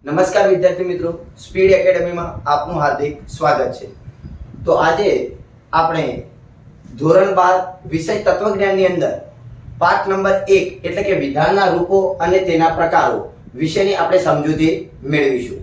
નમસ્કાર વિદ્યાર્થી મિત્રો, સ્પીડ એકેડમીમાં આપનું હાર્દિક સ્વાગત છે। તો આજે આપણે ધોરણ 12 વિષય તત્વજ્ઞાનની અંદર પાઠ નંબર 1 એટલે કે વિધાનના રૂપો અને તેના પ્રકારો વિશેની આપણે સમજૂતી મેળવીશું।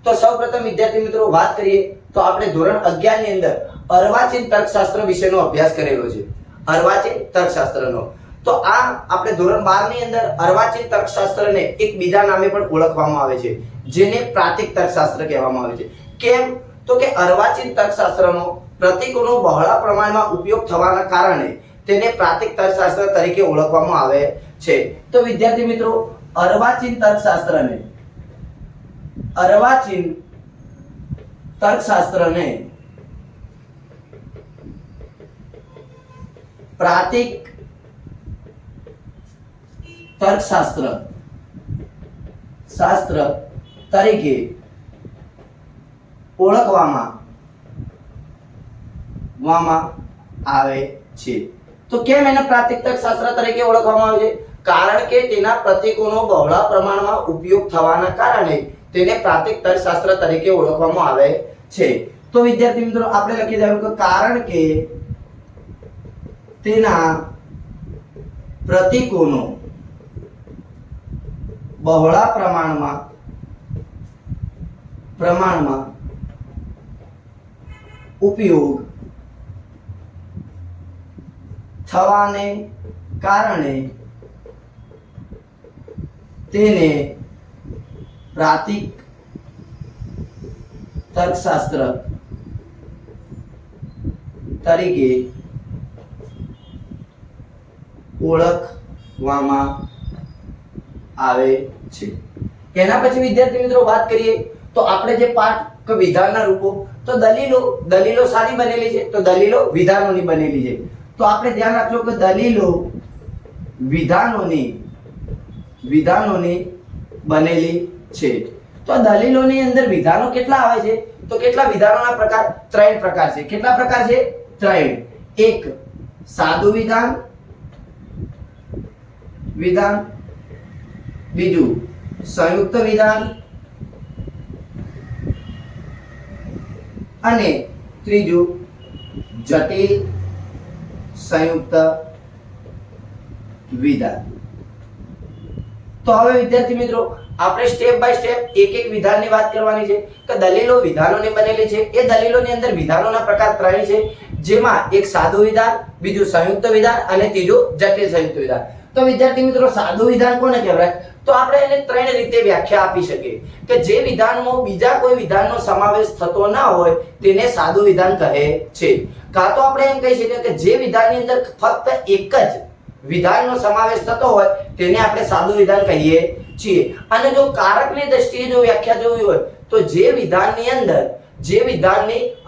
તો સૌપ્રથમ વિદ્યાર્થી મિત્રો વાત કરીએ તો આપણે ધોરણ 11 ની અંદર અર્વાચીન તર્કશાસ્ત્ર વિશેનો અભ્યાસ કરેલો છે। અર્વાચીન તર્કશાસ્ત્રનો તો આ આપણે ધોરણ 12 ની અંદર અર્વાચીન તર્કશાસ્ત્રને એક બીજા નામે પણ ઓળખવામાં આવે છે, જેને પ્રાતિક તર્કશાસ્ત્ર કહેવામાં આવે છે। કેમ તો કે અર્વાચીન તર્કશાસ્ત્રનો પ્રતીકોનો બહોળા પ્રમાણમાં ઉપયોગ થવાના કારણે તેને પ્રાતિક તર્કશાસ્ત્ર તરીકે ઓળખવામાં આવે છે। તો વિદ્યાર્થી મિત્રો, અર્વાચીન તર્કશાસ્ત્રને પ્રાતિક તર્કશાસ્ત્ર તરીકે ઓળખવામાં આવે છે। તો કેમ એને પ્રાતિક તર્કશાસ્ત્ર તરીકે ઓળખવામાં આવે છે? કારણ કે તેના પ્રતીકોનો બહોળા પ્રમાણમાં ઉપયોગ થવાના કારણે તેને પ્રાતિક તર્કશાસ્ત્ર તરીકે ઓળખવામાં આવે છે। તો વિદ્યાર્થી મિત્રો, આપણે લખી દેવાનું કે કારણ કે તેના પ્રતીકોનો બહોળા પ્રમાણમાં ઉપયોગ થવાને કારણે તેને પ્રાતિક તર્કશાસ્ત્ર તરીકે ઓળખવામાં આવે છે। એના પછી વિદ્યાર્થી મિત્રો વાત કરીએ તો આપણે જે પાઠ વિધાનના રૂપો, તો દલીલો શાની બનેલી છે? તો દલીલો વિધાનોની બનેલી છે। તો આપણે ધ્યાન રાખજો કે દલીલો વિધાનોની બનેલી છે। તો દલીલોની અંદર વિધાનો કેટલા આવે છે? તો કેટલા વિધાનોના પ્રકાર? 3 પ્રકાર છે। કેટલા પ્રકાર છે? 3। એક સાદું વિધાન, બીજું સંયુક્ત વિધાન અને ત્રીજું જટિલ સંયુક્ત વિધાન। તો હવે વિદ્યાર્થી મિત્રો, આપણે સ્ટેપ બાય સ્ટેપ એક એક વિધાનની વાત કરવાની છે કે દલીલો વિધાનોની બનેલી છે। એ દલીલોની અંદર વિધાનોના પ્રકાર 3 છે, જેમાં એક સાદું વિધાન, બીજું સંયુક્ત વિધાન અને ત્રીજું જટિલ સંયુક્ત વિધાન। તો વિદ્યાર્થી મિત્રો, સાદું વિધાન કોને કહેવાય? તો આપણે એને 3 રીતે વ્યાખ્યા આપી શકીએ કે જે વિધાનમાં બીજા કોઈ વિધાનનો સમાવેશ થતો ના હોય તેને સાદું વિધાન કહે છે। કાં તો આપણે એમ કહી શકીએ કે જે વિધાનની અંદર ફક્ત એક જ વિધાનનો સમાવેશ થતો હોય તેને આપણે સાદું વિધાન કહીએ છીએ। અને જો કારકની દ્રષ્ટિએ જો વ્યાખ્યા જોવી હોય તો જે વિધાનની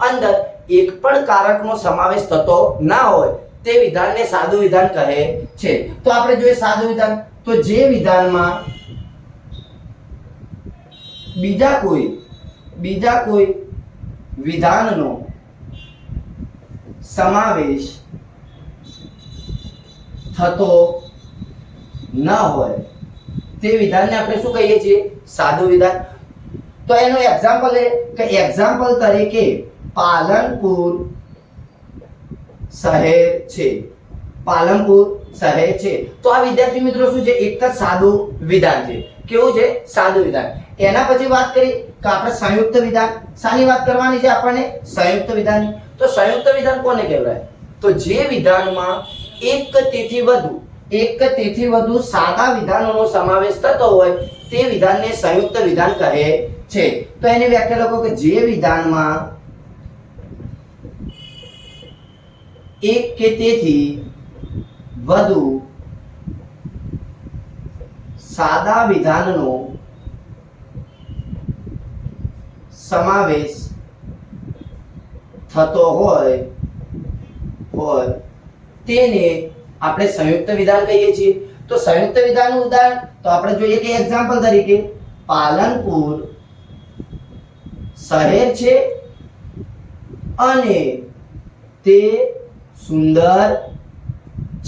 અંદર એક પણ કારકનો સમાવેશ થતો ના હોય તે વિધાનને સાદું વિધાન કહે છે। તો આપણે જોઈએ સાદું વિધાન, તો જે વિધાનમાં બીજા કોઈ વિધાનનો સમાવેશ થતો ન હોય તે વિધાનને આપણે શું કહીએ છીએ? સાદું વિધાન। તો એનું એક્ઝામ્પલ તરીકે પાલનપુર શહેર છે। તો આ વિદ્યાર્થી મિત્રો શું છે? એક જ સાદું વિધાન છે। કેવું છે? સાદું વિધાન। એના પછી વાત કરી કે આપણે સંયુક્ત વિધાન। શાની વાત કરવાની છે આપણને? સંયુક્ત વિધાનની। તો સંયુક્ત વિધાન કોને કહેવાય? તો જે વિધાનમાં એક કે તેથી વધુ સાદા વિધાનોનો સમાવેશ થતો હોય તે વિધાનને સંયુક્ત વિધાન કહે છે। તો એની વ્યાખ્યા લખો કે જે વિધાનમાં એક કે તેથી વધુ સાદા વિધાનનો સમાવેશ થતો હોય તેને આપણે સંયુક્ત વિધાન કહીએ છીએ। તો સંયુક્ત વિધાનનું ઉદાહરણ તો આપણે જોઈએ કે એક્ઝામ્પલ તરીકે પાલનપુર શહેર છે અને તે સુંદર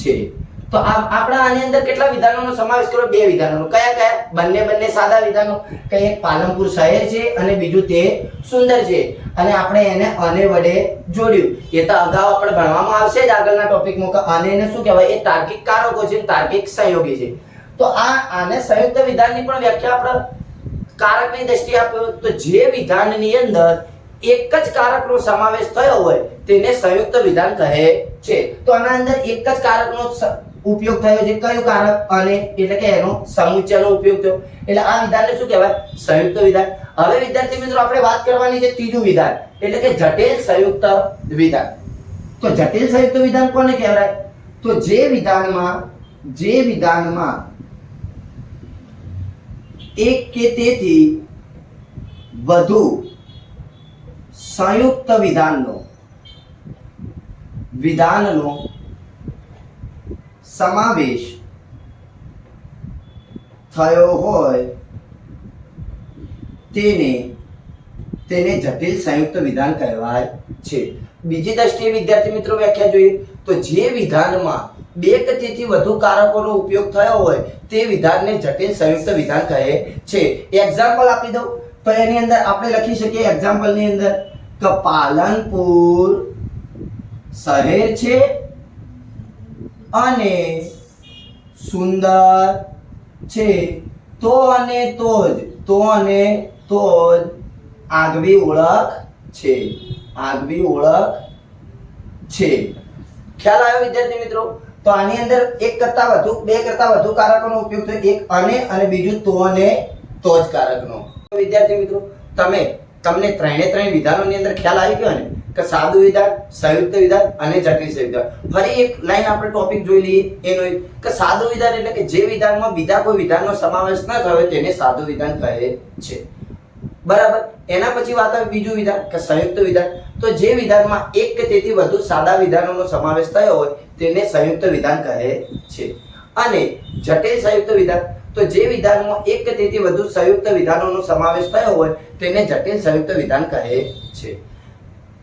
છે। તો આપણા આની અંદર કેટલા વિધાનોનો સમાવેશ કર્યો? બે વિધાનોનો. કયા કયા? બંને સાદા વિધાનો. કે એક પાલનપુર શહેર છે અને બીજું તે સુંદર છે, અને આપણે એને અને વડે જોડ્યું. એ તો અગાઉ આપણે ભણવામાં આવશે જ આગળના ટોપિકમાં કે અને એને શું કહેવાય? એ તાર્કિક કારકો છે, તાર્કિક સંયોગી છે. તો આને સંયુક્ત વિધાનની પણ વ્યાખ્યા આપણે કારકની દ્રષ્ટિએ આપ્યો. તો જે વિધાનની અંદર એક જ કારકનો સમાવેશ થયો હોય તેને સંયુક્ત વિધાન કહે છે. તો આના અંદર એક જ કારકનો ઉપયોગ થયો છે. કયું કારક? અને એટલે કે એનો સમુચ્ચયનો ઉપયોગ થયો, એટલે આ વિધાનને શું કહેવાય? સંયુક્ત વિધાન. હવે વિદ્યાર્થી મિત્રો આપણે વાત કરવાની છે ત્રીજું વિધાન, એટલે કે જટિલ સંયુક્ત વિધાન. તો જટિલ સંયુક્ત વિધાન કોને કહેવાય? તો જે વિધાનમાં એક કે તેથી વધુ સંયુક્ત વિધાનનો સમાવેશ થયો હોય તેને જટિલ સંયુક્ત વિધાન કહેવાય છે. બીજી દ્રષ્ટિએ વિદ્યાર્થી મિત્રો વ્યાખ્યા જોઈએ તો જે વિધાનમાં બે કે તેથી વધુ કારકોનો ઉપયોગ થયો હોય તે વિધાનને જટિલ સંયુક્ત વિધાન કહે છે. એક્ઝામ્પલ આપી દઉં તો એની અંદર આપણે લખી શકીએ એક્ઝામ્પલની અંદર કે પાલનપુર શહેર છે અને સુંદર છે, તો અને તો જ આગવી ઓળખ છે. ખ્યાલ આવ્યો વિદ્યાર્થી મિત્રો? તો આની અંદર બે કરતા વધુ કારકોનો ઉપયોગ થયો, એક અને બીજું તો અને તો જ કારકનો. વિદ્યાર્થી મિત્રો તમને ત્રણે વિધાનોની અંદર ખ્યાલ આવી ગયો ને કે સાદું વિધાન, સંયુક્ત વિધાન અને જટિલ સંયુક્ત વિધાન. ફરી એક લાઈન આપણે ટોપિક જોઈ લઈએ એનો કે સાદું વિધાન એટલે કે જે વિધાનમાં બીજા કોઈ વિધાનનો સમાવેશ ન થયો તેને સાદું વિધાન કહે છે. બરાબર. એના પછી વાત આવે બીજું વિધાન કે સંયુક્ત વિધાન. તો જે વિધાનમાં એક કે તેથી વધુ સાદા વિધાનોનો સમાવેશ થયો હોય તેને સંયુક્ત વિધાન કહે છે. અને જટિલ સંયુક્ત વિધાન, તો જે વિધાનમાં એક કે તેથી વધુ સંયુક્ત વિધાનોનો સમાવેશ થયો હોય તેને જટિલ સંયુક્ત વિધાન કહે છે.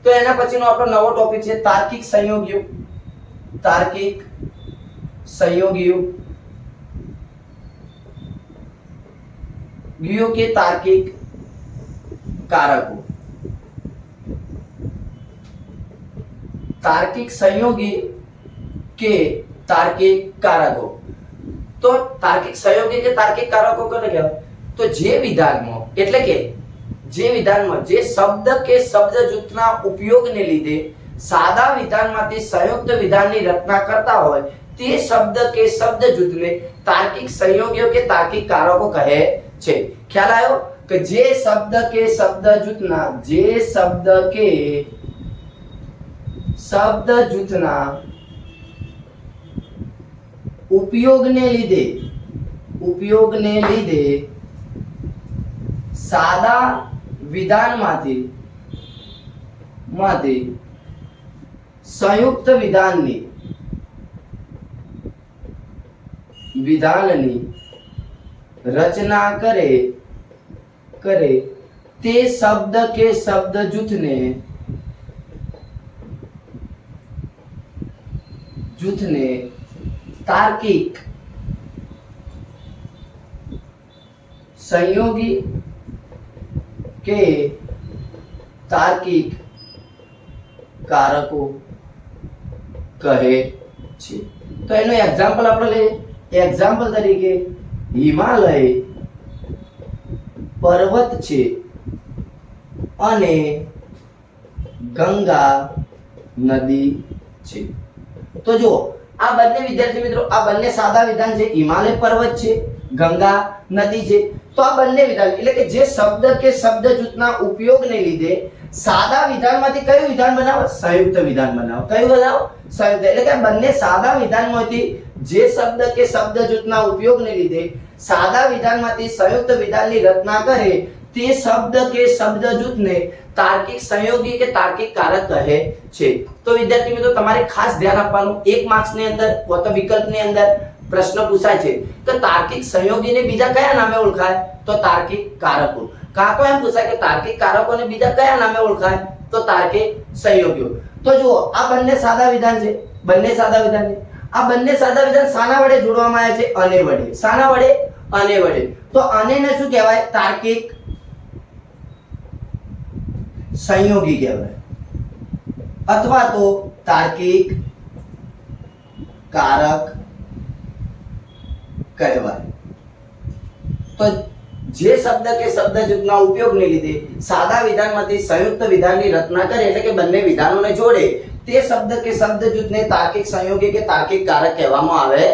તો એના પછીનો આપણો નવો ટોપિક છે તાર્કિક સંયોગીઓ. કે તાર્કિક કારકો. તાર્કિક સંયોગી કે તાર્કિક કારકો. તો તાર્કિક સંયોગી કે તાર્કિક કારકો કોને કહેવાય? તો જે વિધાનમાં એટલે કે જે શબ્દ કે શબ્દ જૂથના ઉપયોગને લીધે સાદા વિધાનમાંથી સંયુક્ત વિધાનની રચના કરતા હોય તે શબ્દ કે શબ્દ જૂથને તાર્કિક સંયોગીઓ કે તાર્કિક કારકો કહે છે. ખ્યાલ આવ્યો કે જે શબ્દ કે શબ્દ જૂથના ઉપયોગને લીધે સાદા વિધાનમાંથી સંયુક્ત વિધાનની રચના કરે તે શબ્દ કે શબ્દ જૂથને તાર્કિક સંયોગી કે તાર્કિક કારકો કહે છે. તો એનો એક્ઝામ્પલ આપણે લઈએ. એક્ઝામ્પલ તરીકે હિમાલય પર્વત છે અને ગંગા નદી છે. તો જો આ બંને વિદ્યાર્થી મિત્રો આ બંને સાદા વિધાન છે. હિમાલય પર્વત છે, ગંગા નદી છે. તો આ બંને વિધાન એટલે કે જે શબ્દ કે શબ્દ જૂથના ઉપયોગને લીધે સાદા વિધાનમાંથી કયું વિધાન બનાવો? સંયુક્ત વિધાન બનાવો. કયું બનાવો? સંયુક્ત. એટલે કે બંને સાદા વિધાનમાંથી જે શબ્દ કે શબ્દ જૂથના ઉપયોગને લીધે સાદા વિધાનમાંથી સંયુક્ત વિધાનની રચના કરે તે શબ્દ કે શબ્દ જૂથને તાર્કિક સંયોગી કે તાર્કિક કારક કહે છે. તો વિદ્યાર્થી મિત્રો તમારે ખાસ ધ્યાન આપવાનું, 1 માર્ક્સની અંદર અથવા વિકલ્પની અંદર પ્રશ્ન પૂછાય છે કે તાર્કિક સંયોગીને બીજા કયા નામે ઓળખાય? તો તાર્કિક કારકો. કાં તો એમ પૂછાય કે તાર્કિક કારકોને બીજા કયા નામે ઓળખાય? તો તાર્કિક સંયોગીઓ. તો જુઓ આ બંને સાદા વિધાન છે, આ બંને સાદા વિધાન શાના વડે જોડવામાં આવ્યા છે? અને વડે. શાના વડે? અને વડે. તો આને શું કહેવાય? તાર્કિક સંયોગી કહેવાય અથવા તો તાર્કિક કારક કહેવાય. તો જે શબ્દ કે શબ્દ જૂથના ઉપયોગને લીધે સાદા વિધાનમાંથી સંયુક્ત વિધાનની રચના કરે એટલે કે બંને વિધાનોને જોડે તે શબ્દ કે શબ્દ જૂથને તાર્કિક સંયોગી કે તાર્કિક કારક કહેવામાં આવે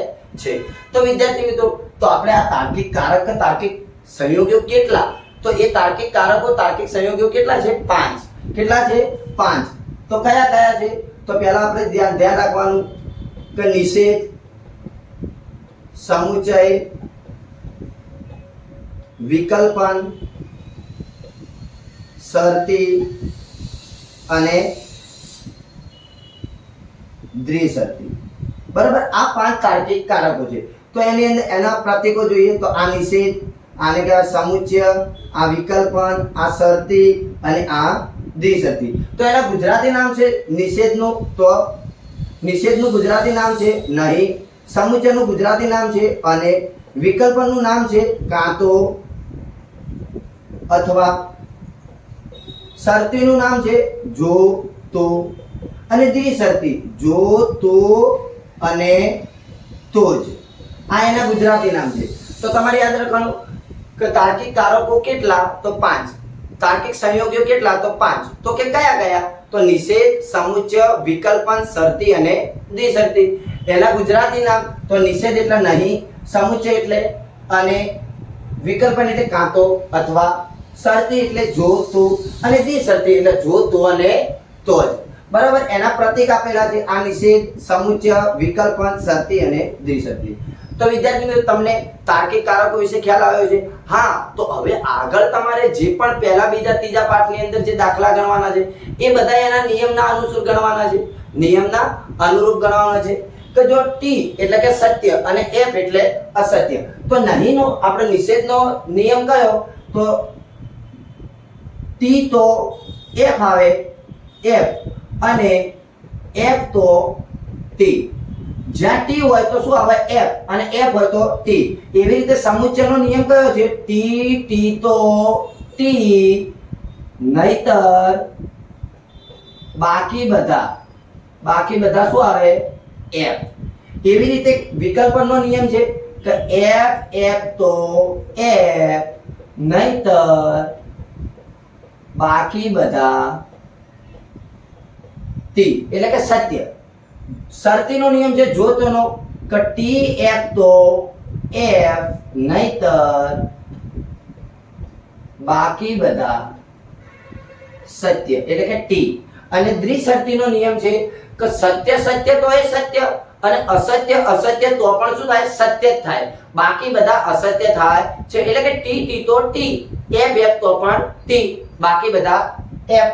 છે. તો વિદ્યાર્થી મિત્રો, તો આપણે આ તાર્કિક કારક કે તાર્કિક સંયોગીઓ કેટલા? તો એ તાર્કિક કારકો તાર્કિક સંયોગીઓ કેટલા છે? 5. કેટલા છે? 5. તો કયા કયા છે? તો પહેલા આપણે ધ્યાન રાખવાનું કે નિષેધ, સમુચ્ચય, વિકલ્પન, શરતી અને દ્વિશરતી. બરાબર, આ 5 તાર્કિક કારકો છે. તો એની અંદર એના પ્રતીકો જોઈએ તો આ નિષેધ, આને કહેવાય સમુચ્ચય, આ વિકલ્પન, આ શરતી અને આ દ્વિશરતી. તો એના ગુજરાતી નામ છે નિષેધનું, તો નિષેધનું ગુજરાતી નામ છે નહીં, સમુચ્ચયનું ગુજરાતી નામ છે અને વિકલ્પનનું નામ છે કાં તો અથવા, શરતીનું નામ છે જો તો અને દ્વિશરતી જો તો અને તો જ. આ એના ગુજરાતી નામ છે. તો તમારે યાદ રાખવાનું કે તાર્કિક કારકો કેટલા? તો 5. તાર્કિક સંયોગીઓ કેટલા? તો 5. તો કે કયા કયા? તો નિષેધ, સમુચ્ચય, વિકલ્પન, શરતી અને દ્વિશરતી. એના ગુજરાતી નામ તો નિષેધ એટલે નહીં, સમુચ્ચય એટલે અને વિકલ્પન એટલે કાં તો અથવા, શરતી એટલે જો તો અને દ્વિશરતી એટલે જો તો અને તો જ. બરાબર, એના પ્રતીક આપેલા છે આ નિષેધ, સમુચ્ચય, વિકલ્પન, શરતી અને દ્વિશરતી. તો વિદ્યાર્થી મિત્રો, તમને તાર્કિક કારકો વિશે ખ્યાલ આવ્યો છે? હા, તો હવે આગળ તમારે જે પણ પહેલા, બીજા, ત્રીજા પાઠની અંદર જે દાખલા ગણવાના છે એ બધા એના નિયમના અનુસાર ગણવાના છે. નિયમના અનુરૂપ ગણવાના છે કે જો ટી એટલે કે સત્ય અને એફ એટલે અસત્ય. તો નહીંનો આપણે નિષેધનો નિયમ કયો? તો ટી તો એફ આવે, એફ અને એફ તો ટી. જ્યાં ટી હોય તો શું આવે? એફ અને એફ હોય તો ટી. એવી રીતે સમુચ્ચયનો નિયમ કયો છે? ટી ટી તો ટી, નહીતર બાકી બધા શું આવે? એફ. એવી રીતે વિકલ્પનનો નિયમ છે કે એફ એફ તો એફ, નહીતર બાકી બધા ટી એટલે કે સત્ય. શરતીનો નિયમ છે જો તોનો કે ટી એફ તો એફ, નહીતર બાકી બધા સત્ય એટલે કે ટી. અને દ્વિશરતીનો નિયમ છે કે સત્ય સત્ય તો એ સત્ય અને અસત્ય અસત્ય તો પણ શું થાય? સત્ય જ થાય. બાકી બધા અસત્ય થાય છે એટલે કે ટી ટી તો ટી, એફ એફ તો પણ ટી, બાકી બધા એફ.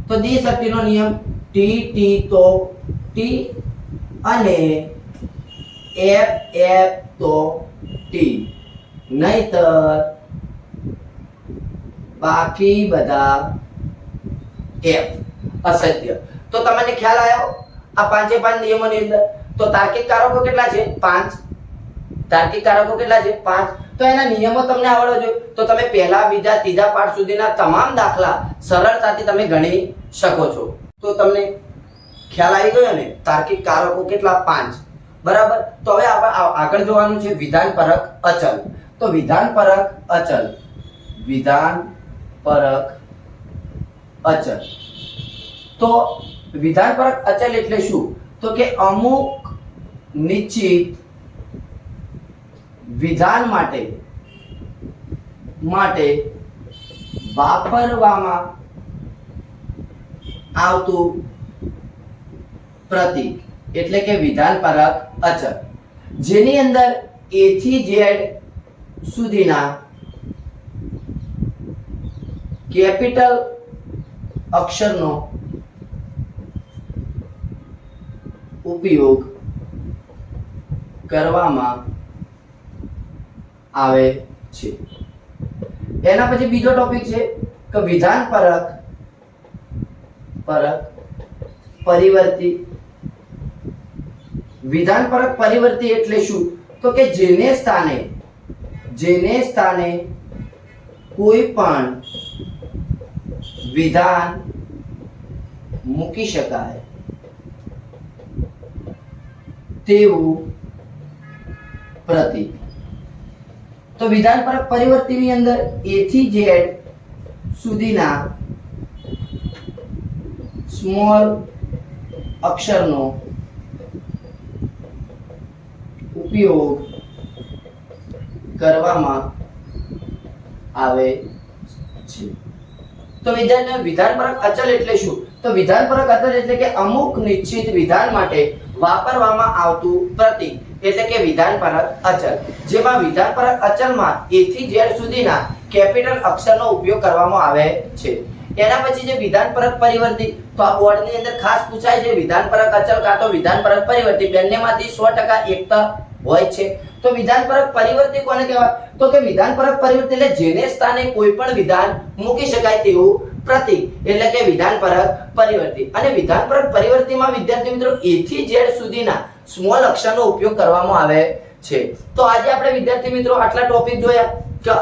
તો દ્વિશરતીનો નિયમ ટી ટી તો ટી અને એફ એફ તો ટી, નહીતર બાકી બધા એફ અસત્ય. તો તમને ખ્યાલ આવ્યો આ 5 નિયમોની અંદર? તો તાર્કિક કારકો કેટલા છે? 5. તાર્કિક કારકો કેટલા છે? 5. તો એના નિયમો તમને આવડવા જોઈએ તો તમે પહેલા, બીજા, ત્રીજા પાઠ સુધીના તમામ દાખલા સરળતાથી તમે ગણી શકો છો. તો તમને ખ્યાલ આવી ગયો ને? તાર્કિક કારકો કેટલા? 5. બરાબર. તો હવે આપણે આગળ જોવાનું છે વિધાનપરક અચલ. તો વિધાનપરક અચલ, વિધાનપરક અચલ. તો વિધાનપરક અચલ એટલે શું? તો કે અમુક નિશ્ચિત વિધાન માટે વાપરવામાં આવતું પ્રતીક એટલે કે વિધાનપરક અચલ, જેની અંદર a થી z સુધીના કેપિટલ અક્ષરનો ઉપયોગ કરવામાં આવે છે. એના પછી બીજો ટોપિક છે કે વિધાનપરક પરિવર્તી વિધાનપરક પરિવર્તી એટલે શું? તો કે જેને સ્થાને કોઈ પણ વિધાન મૂકી શકાય તેવું પ્રતીક. તો વિધાનપરક પરિવર્તીની અંદર A થી Z સુધીના સ્મોલ અક્ષરનો ઉપયોગ કરવામાં આવે છે. તો વિધાનપરક અચલ એટલે શું? તો વિધાનપરક અચલ એટલે કે અમુક નિશ્ચિત વિધાન માટે વાપરવામાં આવતું પ્રતીક એટલે કે વિધાનપરક અચલ. જેમાં વિધાનપરક અચલમાં A થી Z સુધીના કેપિટલ અક્ષરનો ઉપયોગ કરવામાં આવે છે. એના પછી જે વિધાનપરક પરિવર્તી, તો આ બોર્ડની અંદર ખાસ પૂછાય છે વિધાનપરક અચલ કાં તો વિધાનપરક પરિવર્તી, બંનેમાંથી 100% એકતા હોય છે. તો વિધાનપરક પરિવર્તી કોને કહેવાય? તો કે વિધાનપરક પરિવર્તી એટલે જેને સ્થાને કોઈ પણ વિધાન મૂકી શકાય તેવું પ્રતીક એટલે કે વિધાનપરક પરિવર્તી. અને વિધાનપરક પરિવર્તીમાં વિદ્યાર્થી મિત્રો A થી Z સુધીના સ્મોલ અક્ષરનો ઉપયોગ કરવામાં આવે છે. તો આજે આપણે વિદ્યાર્થી મિત્રો આટલા ટોપિક જોયા કે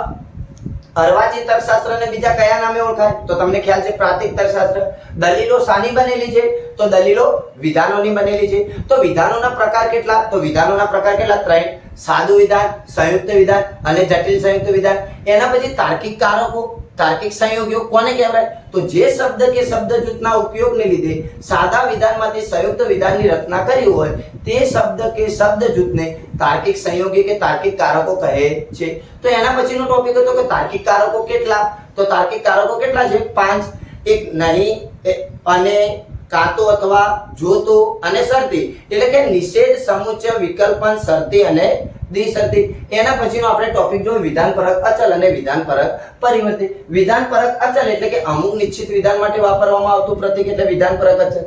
અર્વાચીન તર્કશાસ્ત્ર ને બીજા કયા નામે ઓળખાય? તો તમને ખ્યાલ છે પ્રાતિક તર્કશાસ્ત્ર. દલીલો શાની બનેલી છે? તો દલીલો વિધાનોની બનેલી છે. તો વિધાનોના પ્રકાર કેટલા? તો વિધાનોના પ્રકાર કેટલા? 3. સાદું વિધાન, સંયુક્ત વિધાન અને જટિલ સંયુક્ત વિધાન. એના પછી તાર્કિક કારકો, તાર્કિક સંયોગીઓ કોને કહેવાય? તો જે શબ્દ કે શબ્દ જૂથના ઉપયોગને લીધે સાદા વિધાનમાંથી સંયુક્ત વિધાનની રચના કરી હોય તે શબ્દ કે શબ્દ જૂથને તાર્કિક સંયોગી કે તાર્કિક કારકો કહે છે. તો એના પછીનો ટોપિક હતો કે તાર્કિક કારકો કેટલા? તો તાર્કિક કારકો કેટલા છે? 5. એક નહીં, અને, કાં તો અથવા, જો તો અને શરતી એટલે કે નિષેધ, સમુચ્ચય, વિકલ્પન, શરતી અને દ્વિશરતી. એના પછીનો આપણે ટોપિક જો વિધાનપરક અચલ અને વિધાનપરક પરિવર્તી. વિધાનપરક અચલ એટલે કે અમુક નિશ્ચિત વિધાન માટે વાપરવામાં આવતું પ્રતીક એટલે વિધાનપરક અચલ,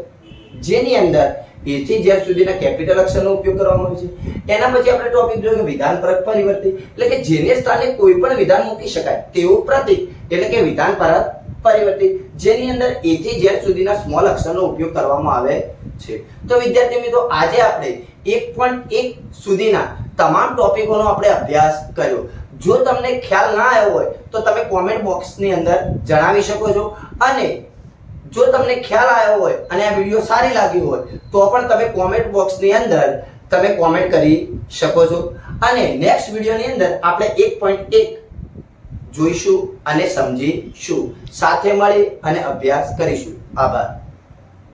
જેની અંદર A થી Z સુધીના કેપિટલ અક્ષરનો ઉપયોગ કરવામાં આવે છે. એના પછી આપણે ટોપિક જોયો વિધાનપરક પરિવર્તી એટલે કે જેને સ્થાને કોઈ પણ વિધાન મૂકી શકાય તેવું પ્રતીક એટલે કે વિધાનપરક પરિવર્તી, જેની અંદર A થી Z સુધીના સ્મોલ અક્ષરનો ઉપયોગ કરવામાં આવે છે. તો વિદ્યાર્થી મિત્રો આજે આપણે 1.1 સુધીના તમામ ટોપિકોનો આપણે અભ્યાસ કર્યો. જો તમને ખ્યાલ ના આવ્યો હોય તો તમે કોમેન્ટ બોક્સની અંદર જણાવી શકો છો, અને જો તમને ખ્યાલ આવ્યો હોય અને આ વિડિયો સારી લાગી હોય તો પણ તમે કોમેન્ટ બોક્સની અંદર તમે કોમેન્ટ કરી શકો છો. અને નેક્સ્ટ વિડિયોની અંદર આપણે 1.1 જોઈશું અને સમજીશું, સાથે મળી અને અભ્યાસ કરીશું. આભાર.